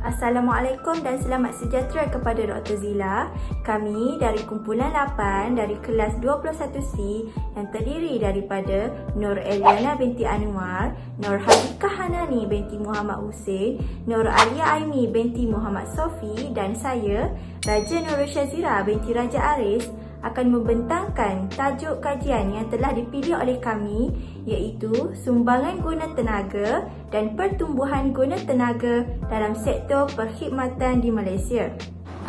Assalamualaikum dan selamat sejahtera kepada Dr. Zila. Kami dari kumpulan 8 dari kelas 21C yang terdiri daripada Nur Eliana binti Anwar, Nur Hazikah Hanani binti Muhammad Hussein, Nur Alia Aimi binti Muhammad Sofi dan saya, Raja Nur Syazira binti Raja Aris akan membentangkan tajuk kajian yang telah dipilih oleh kami, iaitu sumbangan guna tenaga dan pertumbuhan guna tenaga dalam sektor perkhidmatan di Malaysia.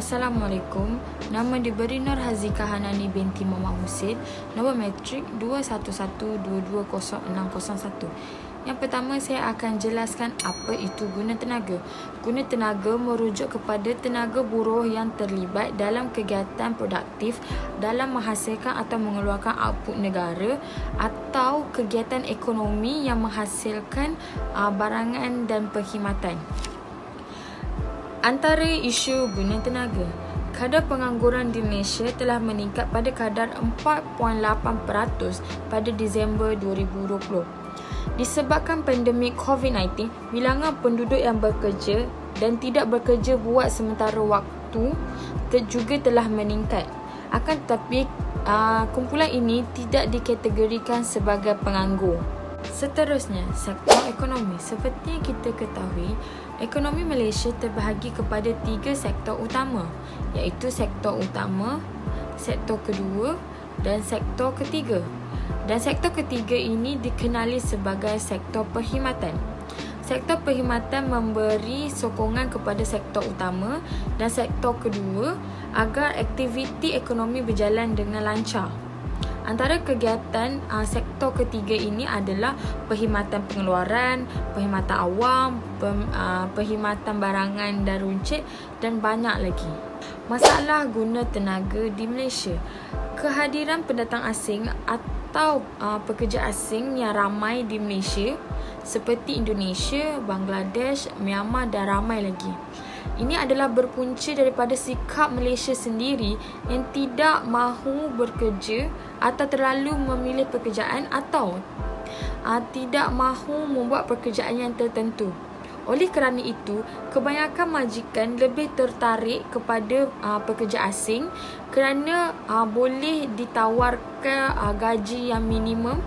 Assalamualaikum, nama diberi Nur Hazikah Hanani binti Muhammad Hussein, nombor matrik 211220601. Yang pertama, saya akan jelaskan apa itu guna tenaga. Guna tenaga merujuk kepada tenaga buruh yang terlibat dalam kegiatan produktif dalam menghasilkan atau mengeluarkan output negara atau kegiatan ekonomi yang menghasilkan barangan dan perkhidmatan. Antara isu guna tenaga, kadar pengangguran di Malaysia telah meningkat pada kadar 4.8% pada Disember 2020. Disebabkan pandemik COVID-19, bilangan penduduk yang bekerja dan tidak bekerja buat sementara waktu juga telah meningkat. Akan tetapi, kumpulan ini tidak dikategorikan sebagai penganggur. Seterusnya, sektor ekonomi. Seperti yang kita ketahui, ekonomi Malaysia terbahagi kepada 3 sektor utama, iaitu sektor utama, sektor kedua dan sektor ketiga. Dan sektor ketiga ini dikenali sebagai sektor perkhidmatan. Sektor perkhidmatan memberi sokongan kepada sektor utama dan sektor kedua agar aktiviti ekonomi berjalan dengan lancar. Antara kegiatan sektor ketiga ini adalah perkhidmatan pengeluaran, perkhidmatan awam, perkhidmatan barangan dan runcit dan banyak lagi. Masalah guna tenaga di Malaysia. Kehadiran pendatang asing atau pekerja asing yang ramai di Malaysia seperti Indonesia, Bangladesh, Myanmar dan ramai lagi. Ini adalah berpunca daripada sikap Malaysia sendiri yang tidak mahu bekerja atau terlalu memilih pekerjaan atau tidak mahu membuat pekerjaan yang tertentu. Oleh kerana itu, kebanyakan majikan lebih tertarik kepada pekerja asing kerana boleh ditawarkan gaji yang minimum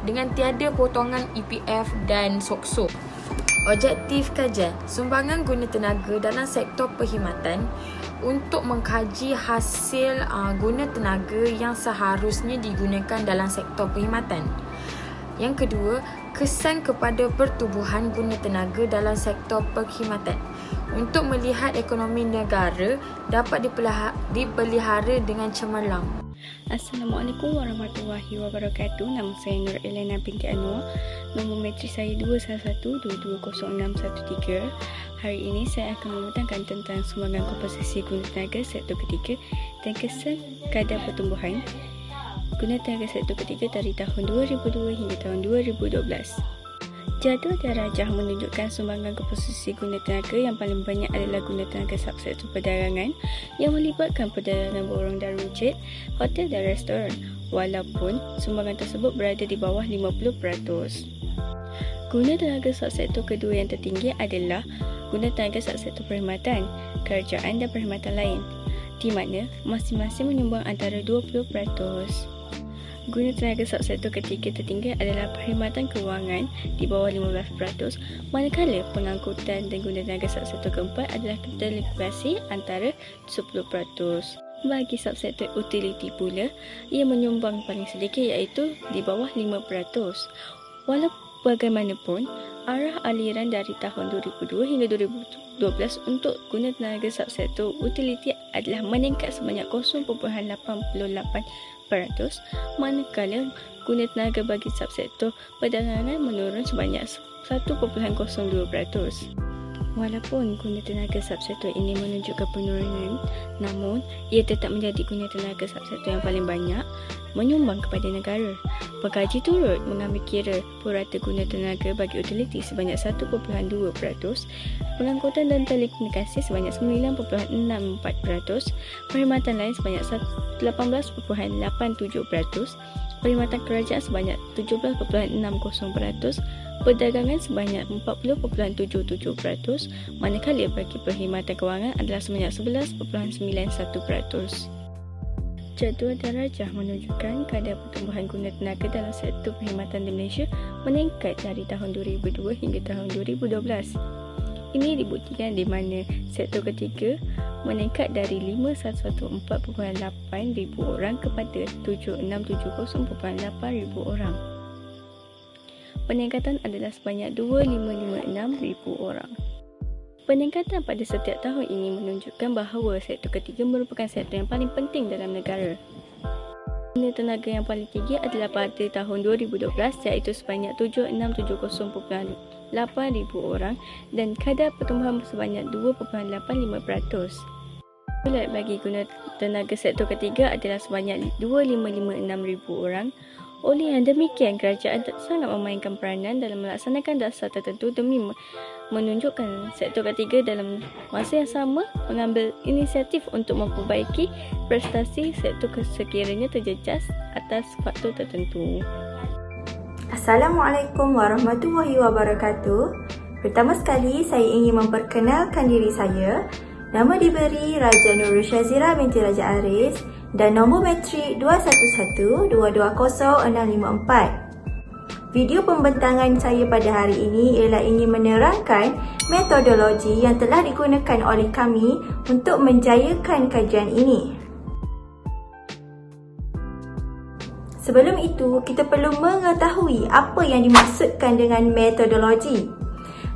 dengan tiada potongan EPF dan SOKSO. Objektif kajian, sumbangan guna tenaga dalam sektor perkhidmatan untuk mengkaji hasil guna tenaga yang seharusnya digunakan dalam sektor perkhidmatan. Yang kedua, kesan kepada pertubuhan guna tenaga dalam sektor perkhidmatan untuk melihat ekonomi negara dapat dipelihara dengan cemerlang. Assalamualaikum warahmatullahi wabarakatuh. Nama saya Nur Eliana binti Anwar. Nombor matrik saya 211220613. Hari ini saya akan membentangkan tentang sumbangan komposisi guna tenaga sektor ketiga dan kesan kadar pertumbuhan guna tenaga sektor ketiga dari tahun 2002 hingga tahun 2012. Jadual darajah menunjukkan sumbangan komposisi guna tenaga yang paling banyak adalah guna tenaga subsektor perdagangan yang melibatkan perdagangan borong dan runcit, hotel dan restoran, walaupun sumbangan tersebut berada di bawah 50%. Guna tenaga subsektor kedua yang tertinggi adalah guna tenaga subsektor perkhidmatan, kerajaan dan perkhidmatan lain, di mana masing-masing menyumbang antara 20%. Guna tenaga subsektor ketiga tertinggi adalah perkhidmatan kewangan di bawah 15%, manakala pengangkutan dan guna tenaga subsektor keempat adalah telekomunikasi antara 10%. Bagi subsektor utility pula, ia menyumbang paling sedikit iaitu di bawah 5%. Walaupun bagaimanapun, arah aliran dari tahun 2002 hingga 2012 untuk guna tenaga subsektor utility adalah meningkat sebanyak 0.88%, manakala guna tenaga bagi subsektor perdagangan menurun sebanyak 1.02%. Walaupun guna tenaga subsektor ini menunjukkan penurunan, namun ia tetap menjadi guna tenaga subsektor yang paling banyak menyumbang kepada negara. Pengkaji turut mengambil kira purata guna tenaga bagi utiliti sebanyak 1.2%, pengangkutan dan telekomunikasi sebanyak 9.64%, perkhidmatan lain sebanyak 18.87%, perkhidmatan kerajaan sebanyak 17.60%, perdagangan sebanyak 40.77%, manakala bagi perkhidmatan kewangan adalah sebanyak 11.91%. Jadual darajah menunjukkan kadar pertumbuhan guna tenaga dalam sektor perkhidmatan di Malaysia meningkat dari tahun 2002 hingga tahun 2012. Ini dibuktikan di mana sektor ketiga meningkat dari 514.8 ribu orang kepada 7670.8 ribu orang. Peningkatan adalah sebanyak 2556 ribu orang. Peningkatan pada setiap tahun ini menunjukkan bahawa sektor ketiga merupakan sektor yang paling penting dalam negara. Guna tenaga yang paling tinggi adalah pada tahun 2012 iaitu sebanyak 7670.8 ribu orang dan kadar pertumbuhan sebanyak 2.85%. Bulat bagi guna tenaga sektor ketiga adalah sebanyak 2556 ribu orang. Oleh yang demikian, kerajaan sangat memainkan peranan dalam melaksanakan dasar tertentu demi menunjukkan sektor ketiga dalam masa yang sama mengambil inisiatif untuk memperbaiki prestasi sektor sekiranya terjejas atas faktor tertentu. Assalamualaikum warahmatullahi wabarakatuh. Pertama sekali, saya ingin memperkenalkan diri saya. Nama diberi Raja Nurul Syazira binti Raja Aris dan nombor metrik 211220654. Video pembentangan saya pada hari ini ialah ingin menerangkan metodologi yang telah digunakan oleh kami untuk menjayakan kajian ini. Sebelum itu, kita perlu mengetahui apa yang dimaksudkan dengan metodologi.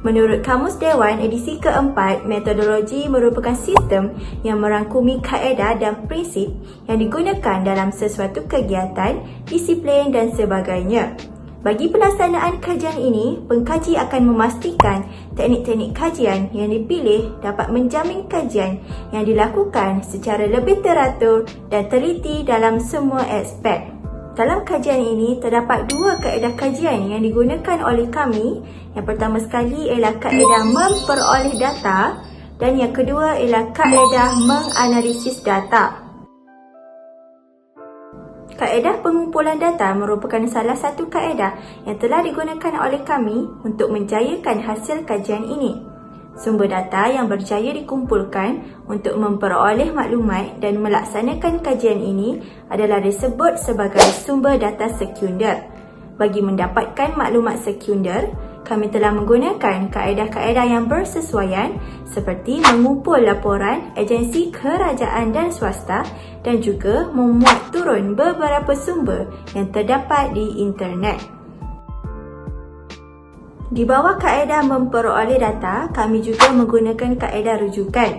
Menurut Kamus Dewan edisi keempat, metodologi merupakan sistem yang merangkumi kaedah dan prinsip yang digunakan dalam sesuatu kegiatan, disiplin dan sebagainya. Bagi pelaksanaan kajian ini, pengkaji akan memastikan teknik-teknik kajian yang dipilih dapat menjamin kajian yang dilakukan secara lebih teratur dan teliti dalam semua aspek. Dalam kajian ini, terdapat dua kaedah kajian yang digunakan oleh kami. Yang pertama sekali ialah kaedah memperoleh data dan yang kedua ialah kaedah menganalisis data. Kaedah pengumpulan data merupakan salah satu kaedah yang telah digunakan oleh kami untuk menjayakan hasil kajian ini. Sumber data yang berjaya dikumpulkan untuk memperoleh maklumat dan melaksanakan kajian ini adalah disebut sebagai sumber data sekunder. Bagi mendapatkan maklumat sekunder, kami telah menggunakan kaedah-kaedah yang bersesuaian seperti mengumpul laporan agensi kerajaan dan swasta dan juga memuat turun beberapa sumber yang terdapat di internet. Di bawah kaedah memperoleh data, kami juga menggunakan kaedah rujukan.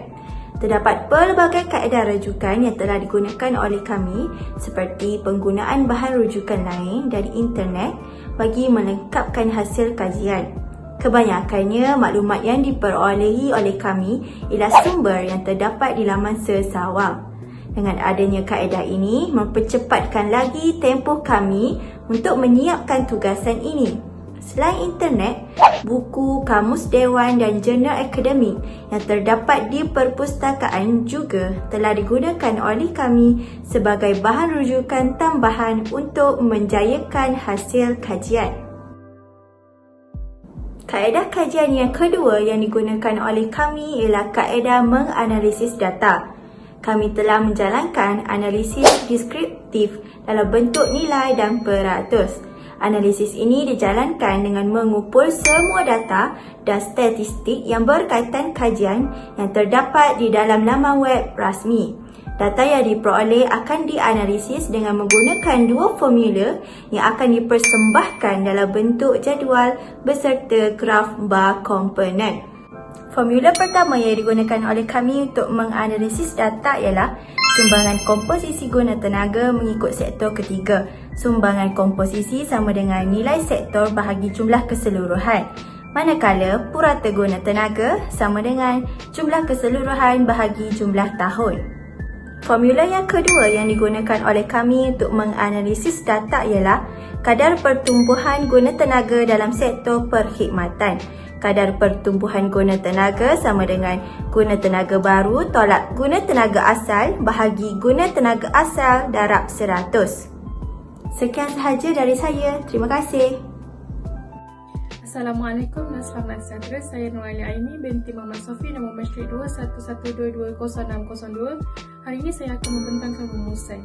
Terdapat pelbagai kaedah rujukan yang telah digunakan oleh kami seperti penggunaan bahan rujukan lain dari internet bagi melengkapkan hasil kajian. Kebanyakannya maklumat yang diperolehi oleh kami ialah sumber yang terdapat di laman sesawang. Dengan adanya kaedah ini, mempercepatkan lagi tempoh kami untuk menyiapkan tugasan ini. Selain internet, buku, kamus dewan dan jurnal akademik yang terdapat di perpustakaan juga telah digunakan oleh kami sebagai bahan rujukan tambahan untuk menjayakan hasil kajian. Kaedah kajian yang kedua yang digunakan oleh kami ialah kaedah menganalisis data. Kami telah menjalankan analisis deskriptif dalam bentuk nilai dan peratus. Analisis ini dijalankan dengan mengumpul semua data dan statistik yang berkaitan kajian yang terdapat di dalam laman web rasmi. Data yang diperoleh akan dianalisis dengan menggunakan dua formula yang akan dipersembahkan dalam bentuk jadual beserta graf bar komponen. Formula pertama yang digunakan oleh kami untuk menganalisis data ialah sumbangan komposisi guna tenaga mengikut sektor ketiga. Sumbangan komposisi sama dengan nilai sektor bahagi jumlah keseluruhan. Manakala purata guna tenaga sama dengan jumlah keseluruhan bahagi jumlah tahun. Formula yang kedua yang digunakan oleh kami untuk menganalisis data ialah kadar pertumbuhan guna tenaga dalam sektor perkhidmatan. Kadar pertumbuhan guna tenaga sama dengan guna tenaga baru tolak guna tenaga asal bahagi guna tenaga asal darab 100. Sekian sahaja dari saya. Terima kasih. Assalamualaikum dan selamat sejahtera. Saya Nurali Aini binti Muhammad Sofi, nombor Matric 211220602. Hari ini saya akan membentangkan rumusan.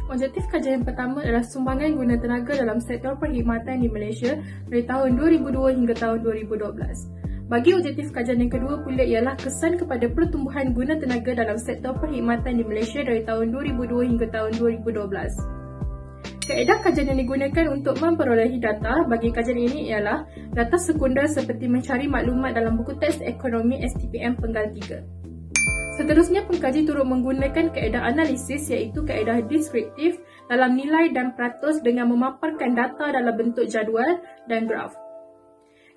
Objektif kajian yang pertama adalah sumbangan guna tenaga dalam sektor perkhidmatan di Malaysia dari tahun 2002 hingga tahun 2012. Bagi objektif kajian yang kedua pula ialah kesan kepada pertumbuhan guna tenaga dalam sektor perkhidmatan di Malaysia dari tahun 2002 hingga tahun 2012. Kaedah kajian yang digunakan untuk memperolehi data bagi kajian ini ialah data sekunder seperti mencari maklumat dalam buku teks ekonomi STPM Penggal 3. Seterusnya, pengkaji turut menggunakan kaedah analisis iaitu kaedah deskriptif dalam nilai dan peratus dengan memaparkan data dalam bentuk jadual dan graf.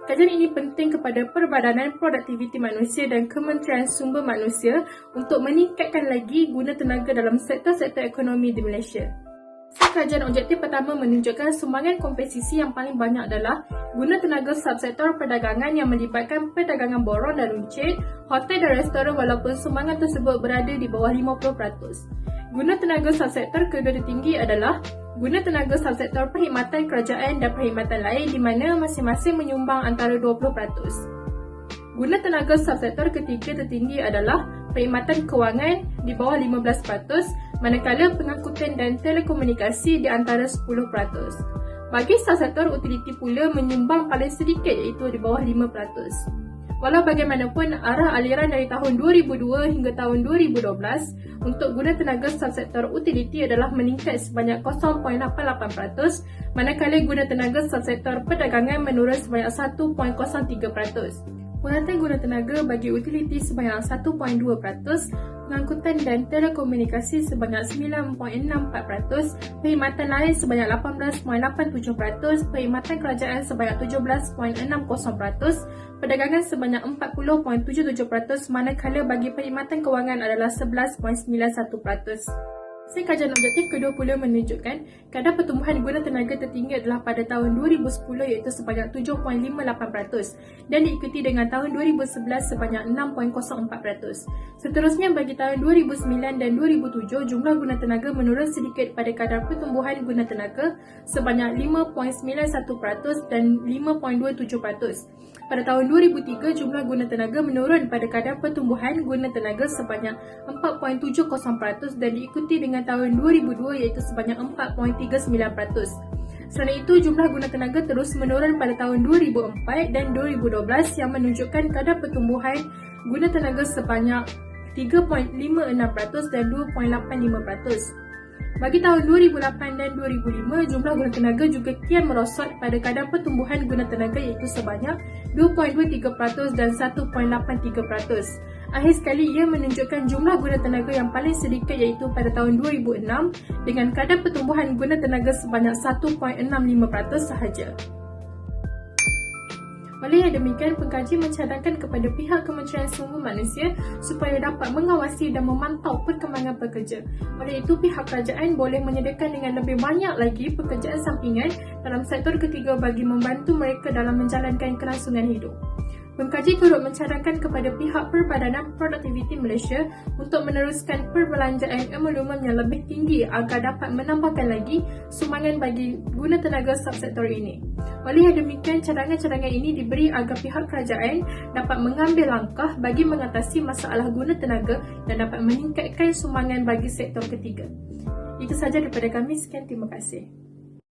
Kajian ini penting kepada Perbadanan Produktiviti Manusia dan Kementerian Sumber Manusia untuk meningkatkan lagi guna tenaga dalam sektor-sektor ekonomi di Malaysia. Kajian objektif pertama menunjukkan sumbangan kompetisi yang paling banyak adalah guna tenaga subsektor perdagangan yang melibatkan perdagangan borong dan runcit, hotel dan restoran walaupun sumbangan tersebut berada di bawah 50%. Guna tenaga subsektor kedua tertinggi adalah guna tenaga subsektor perkhidmatan kerajaan dan perkhidmatan lain di mana masing-masing menyumbang antara 20%. Guna tenaga subsektor ketiga tertinggi adalah perkhidmatan kewangan di bawah 15%, manakala pengangkutan dan telekomunikasi di antara 10%. Bagi subsektor utiliti pula menyumbang paling sedikit iaitu di bawah 5%. Walau bagaimanapun, arah aliran dari tahun 2002 hingga tahun 2012 untuk guna tenaga subsektor utiliti adalah meningkat sebanyak 0.88%, manakala guna tenaga subsektor perdagangan menurun sebanyak 1.03%. Puratan guna tenaga bagi utiliti sebanyak 1.2%, pengangkutan dan telekomunikasi sebanyak 9.64%, perkhidmatan lain sebanyak 18.87%, perkhidmatan kerajaan sebanyak 17.60%, perdagangan sebanyak 40.77%, manakala bagi perkhidmatan kewangan adalah 11.91%. Kajian objektif kedua pula menunjukkan kadar pertumbuhan guna tenaga tertinggi adalah pada tahun 2010 iaitu sebanyak 7.58% dan diikuti dengan tahun 2011 sebanyak 6.04%. Seterusnya bagi tahun 2009 dan 2007 jumlah guna tenaga menurun sedikit pada kadar pertumbuhan guna tenaga sebanyak 5.91% dan 5.27%. Pada tahun 2003 jumlah guna tenaga menurun pada kadar pertumbuhan guna tenaga sebanyak 4.70% dan diikuti dengan tahun 2002 iaitu sebanyak 4.39%. Selain itu, jumlah guna tenaga terus menurun pada tahun 2004 dan 2012 yang menunjukkan kadar pertumbuhan guna tenaga sebanyak 3.56% dan 2.85%. Bagi tahun 2008 dan 2005, jumlah guna tenaga juga kian merosot pada kadar pertumbuhan guna tenaga iaitu sebanyak 2.23% dan 1.83%. Akhir sekali, ia menunjukkan jumlah guna tenaga yang paling sedikit iaitu pada tahun 2006 dengan kadar pertumbuhan guna tenaga sebanyak 1.65% sahaja. Oleh yang demikian, pengkaji mencadangkan kepada pihak Kementerian Sumber Manusia supaya dapat mengawasi dan memantau perkembangan pekerja. Oleh itu, pihak kerajaan boleh menyediakan dengan lebih banyak lagi pekerjaan sampingan dalam sektor ketiga bagi membantu mereka dalam menjalankan kelangsungan hidup. Pengkaji turut mencadangkan kepada pihak Perbadanan Produktiviti Malaysia untuk meneruskan perbelanjaan emolumum yang lebih tinggi agar dapat menambahkan lagi sumbangan bagi guna tenaga subsektor ini. Oleh yang demikian, cadangan-cadangan ini diberi agar pihak kerajaan dapat mengambil langkah bagi mengatasi masalah guna tenaga dan dapat meningkatkan sumbangan bagi sektor ketiga. Itu sahaja daripada kami. Sekian, terima kasih.